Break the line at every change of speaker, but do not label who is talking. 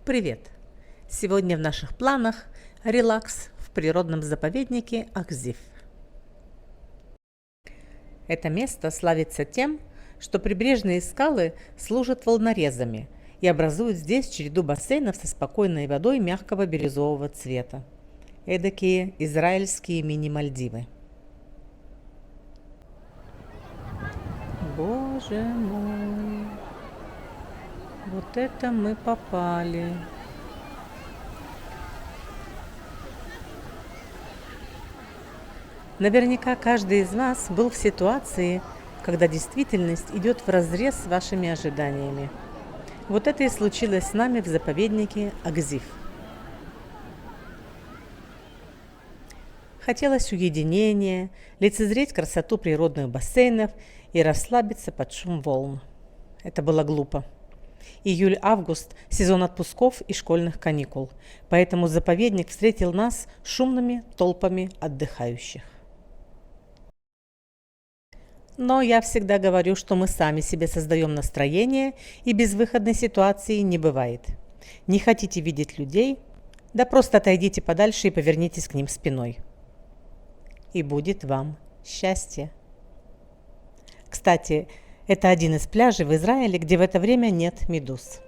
Привет! Сегодня в наших планах релакс в природном заповеднике Акзиф. Это место славится тем, что прибрежные скалы служат волнорезами и образуют здесь череду бассейнов со спокойной водой мягкого бирюзового цвета. Эдакие израильские мини-Мальдивы. Боже мой! Вот это мы попали! Наверняка каждый из вас был в ситуации, когда действительность идет вразрез с вашими ожиданиями. Вот это и случилось с нами в заповеднике Акзиф. Хотелось уединения, лицезреть красоту природных бассейнов и расслабиться под шум волн. Это было глупо. Июль-август – сезон отпусков и школьных каникул, поэтому заповедник встретил нас шумными толпами отдыхающих. Но я всегда говорю, что мы сами себе создаем настроение, и безвыходной ситуации не бывает. Не хотите видеть людей? Да просто отойдите подальше и повернитесь к ним спиной. И будет вам счастье. Кстати, это один из пляжей в Израиле, где в это время нет медуз.